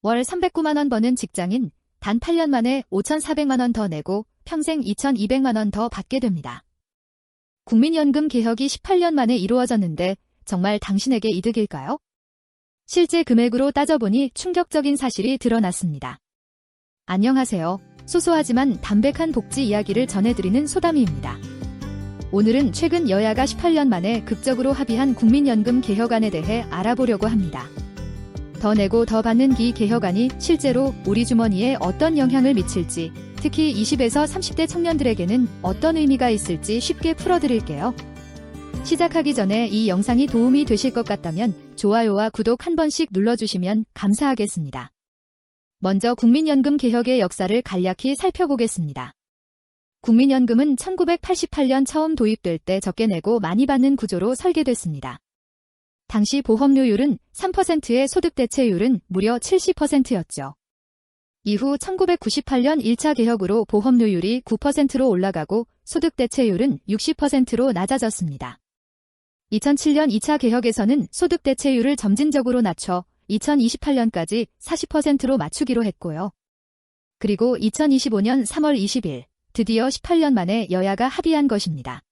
월 309만 원 버는 직장인, 단 8년 만에 5,400만 원 더 내고 평생 2,200만 원 더 받게 됩니다. 국민연금 개혁이 18년 만에 이루어졌는데 정말 당신에게 이득일까요? 실제 금액으로 따져보니 충격적인 사실이 드러났습니다. 안녕하세요. 소소하지만 담백한 복지 이야기를 전해드리는 소담이입니다. 오늘은 최근 여야가 18년 만에 극적으로 합의한 국민연금 개혁안에 대해 알아보려고 합니다. 더 내고 더 받는 이 개혁안이 실제로 우리 주머니에 어떤 영향을 미칠지, 특히 20에서 30대 청년들에게는 어떤 의미가 있을지 쉽게 풀어드릴게요. 시작하기 전에 이 영상이 도움이 되실 것 같다면 좋아요와 구독 한 번씩 눌러주시면 감사하겠습니다. 먼저 국민연금 개혁의 역사를 간략히 살펴보겠습니다. 국민연금은 1988년 처음 도입될 때 적게 내고 많이 받는 구조로 설계됐습니다. 당시 보험료율은 3%의 소득대체율은 무려 70%였죠. 이후 1998년 1차 개혁으로 보험료율이 9%로 올라가고 소득대체율은 60%로 낮아졌습니다. 2007년 2차 개혁에서는 소득대체율을 점진적으로 낮춰 2028년까지 40%로 맞추기로 했고요. 그리고 2025년 3월 20일, 드디어 18년 만에 여야가 합의한 것입니다.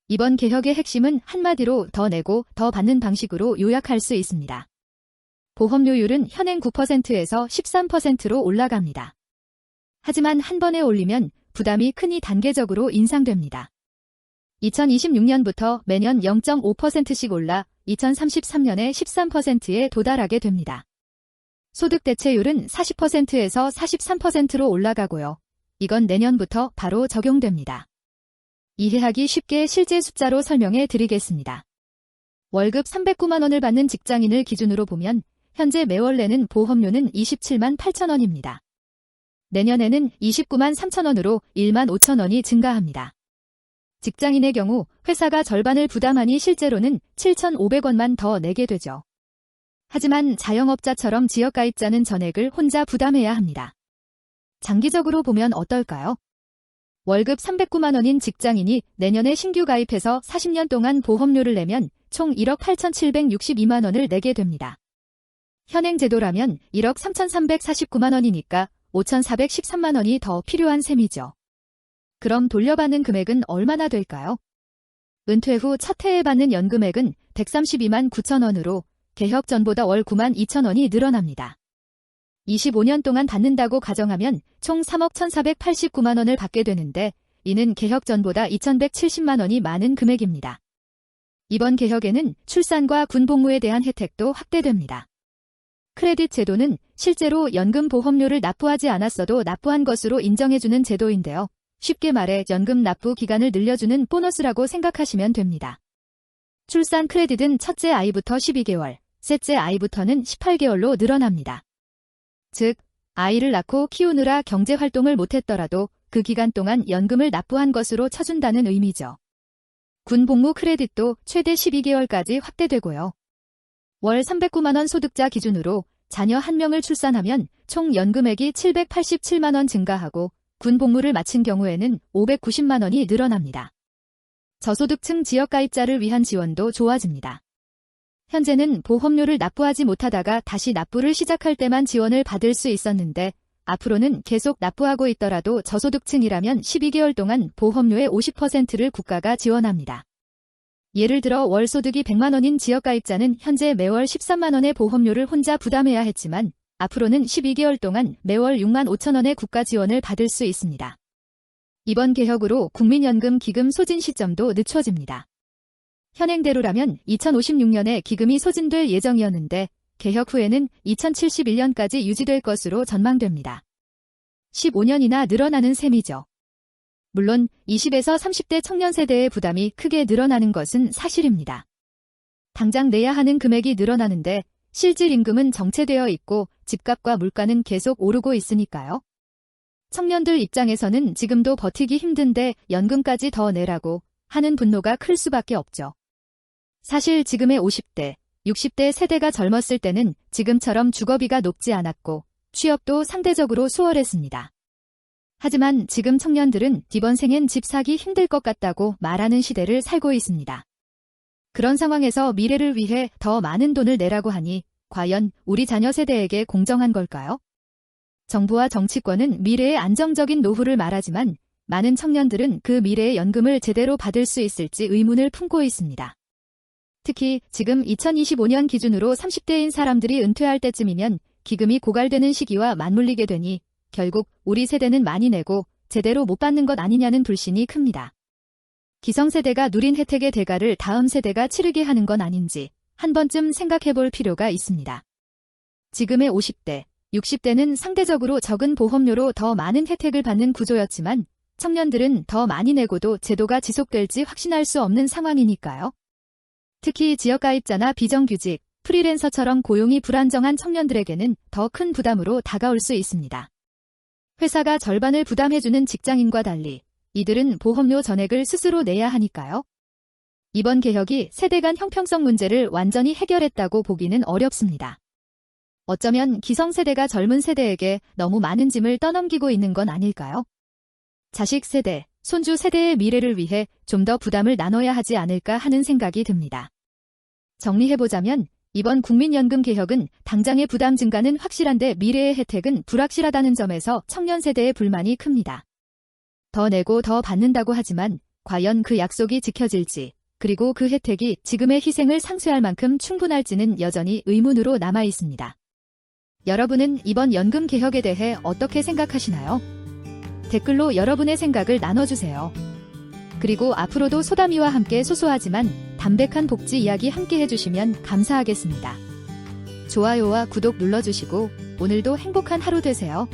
이번 개혁의 핵심은 한마디로 더 내고 더 받는 방식으로 요약할 수 있습니다. 보험료율은 현행 9%에서 13%로 올라갑니다. 하지만 한 번에 올리면 부담이 크니 단계적으로 인상됩니다. 2026년부터 매년 0.5%씩 올라 2033년에 13%에 도달하게 됩니다. 소득대체율은 40%에서 43%로 올라가고요. 이건 내년부터 바로 적용됩니다. 이해하기 쉽게 실제 숫자로 설명해 드리겠습니다. 월급 309만 원을 받는 직장인을 기준으로 보면 현재 매월 내는 보험료는 27만 8천 원입니다. 내년에는 29만 3천 원으로 1만 5천 원이 증가합니다. 직장인의 경우 회사가 절반을 부담하니 실제로는 7,500원만 더 내게 되죠. 하지만 자영업자처럼 지역가입자는 전액을 혼자 부담해야 합니다. 장기적으로 보면 어떨까요? 월급 309만 원인 직장인이 내년에 신규 가입해서 40년 동안 보험료를 내면 총 1억 8,762만 원을 내게 됩니다. 현행 제도라면 1억 3,349만 원이니까 5,413만 원이 더 필요한 셈이죠. 그럼 돌려받는 금액은 얼마나 될까요? 은퇴 후 첫 해에 받는 연금액은 132만 9천 원으로 개혁 전보다 월 9만 2천 원이 늘어납니다. 25년 동안 받는다고 가정하면 총 3억 1,489만 원을 받게 되는데 이는 개혁 전보다 2,170만 원이 많은 금액입니다. 이번 개혁에는 출산과 군복무에 대한 혜택도 확대됩니다. 크레딧 제도는 실제로 연금 보험료를 납부하지 않았어도 납부한 것으로 인정해주는 제도인데요. 쉽게 말해 연금 납부 기간을 늘려주는 보너스라고 생각하시면 됩니다. 출산 크레딧은 첫째 아이부터 12개월, 셋째 아이부터는 18개월로 늘어납니다. 즉, 아이를 낳고 키우느라 경제활동을 못했더라도 그 기간 동안 연금을 납부한 것으로 쳐준다는 의미죠. 군복무 크레딧도 최대 12개월까지 확대되고요. 월 309만 원 소득자 기준으로 자녀 1명을 출산하면 총 연금액이 787만 원 증가하고 군복무를 마친 경우에는 590만 원이 늘어납니다. 저소득층 지역가입자를 위한 지원도 좋아집니다. 현재는 보험료를 납부하지 못하다가 다시 납부를 시작할 때만 지원을 받을 수 있었는데 앞으로는 계속 납부하고 있더라도 저소득층이라면 12개월 동안 보험료의 50%를 국가가 지원합니다. 예를 들어 월 소득이 100만 원인 지역가입자는 현재 매월 13만 원의 보험료를 혼자 부담해야 했지만 앞으로는 12개월 동안 매월 6만 5천 원의 국가 지원을 받을 수 있습니다. 이번 개혁으로 국민연금 기금 소진 시점도 늦춰집니다. 현행대로라면 2056년에 기금이 소진될 예정이었는데 개혁 후에는 2071년까지 유지될 것으로 전망됩니다. 15년이나 늘어나는 셈이죠. 물론 20에서 30대 청년 세대의 부담이 크게 늘어나는 것은 사실입니다. 당장 내야 하는 금액이 늘어나는데 실질 임금은 정체되어 있고 집값과 물가는 계속 오르고 있으니까요. 청년들 입장에서는 지금도 버티기 힘든데 연금까지 더 내라고 하는 분노가 클 수밖에 없죠. 사실 지금의 50대, 60대 세대가 젊었을 때는 지금처럼 주거비가 높지 않았고 취업도 상대적으로 수월했습니다. 하지만 지금 청년들은 이번 생엔 집 사기 힘들 것 같다고 말하는 시대를 살고 있습니다. 그런 상황에서 미래를 위해 더 많은 돈을 내라고 하니 과연 우리 자녀 세대에게 공정한 걸까요? 정부와 정치권은 미래의 안정적인 노후를 말하지만 많은 청년들은 그 미래의 연금을 제대로 받을 수 있을지 의문을 품고 있습니다. 특히 지금 2025년 기준으로 30대인 사람들이 은퇴할 때쯤이면 기금이 고갈되는 시기와 맞물리게 되니 결국 우리 세대는 많이 내고 제대로 못 받는 것 아니냐는 불신이 큽니다. 기성세대가 누린 혜택의 대가를 다음 세대가 치르게 하는 건 아닌지 한 번쯤 생각해 볼 필요가 있습니다. 지금의 50대, 60대는 상대적으로 적은 보험료로 더 많은 혜택을 받는 구조였지만 청년들은 더 많이 내고도 제도가 지속될지 확신할 수 없는 상황이니까요. 특히 지역가입자나 비정규직, 프리랜서처럼 고용이 불안정한 청년들에게는 더 큰 부담으로 다가올 수 있습니다. 회사가 절반을 부담해주는 직장인과 달리 이들은 보험료 전액을 스스로 내야 하니까요. 이번 개혁이 세대 간 형평성 문제를 완전히 해결했다고 보기는 어렵습니다. 어쩌면 기성세대가 젊은 세대에게 너무 많은 짐을 떠넘기고 있는 건 아닐까요? 자식 세대, 손주 세대의 미래를 위해 좀 더 부담을 나눠야 하지 않을까 하는 생각이 듭니다. 정리해보자면 이번 국민연금 개혁은 당장의 부담 증가는 확실한데 미래의 혜택은 불확실하다는 점에서 청년 세대의 불만이 큽니다. 더 내고 더 받는다고 하지만 과연 그 약속이 지켜질지, 그리고 그 혜택이 지금의 희생을 상쇄할 만큼 충분할지는 여전히 의문으로 남아 있습니다. 여러분은 이번 연금 개혁에 대해 어떻게 생각하시나요? 댓글로 여러분의 생각을 나눠주세요. 그리고 앞으로도 소담이와 함께 소소하지만 담백한 복지 이야기 함께 해주시면 감사하겠습니다. 좋아요와 구독 눌러주시고 오늘도 행복한 하루 되세요.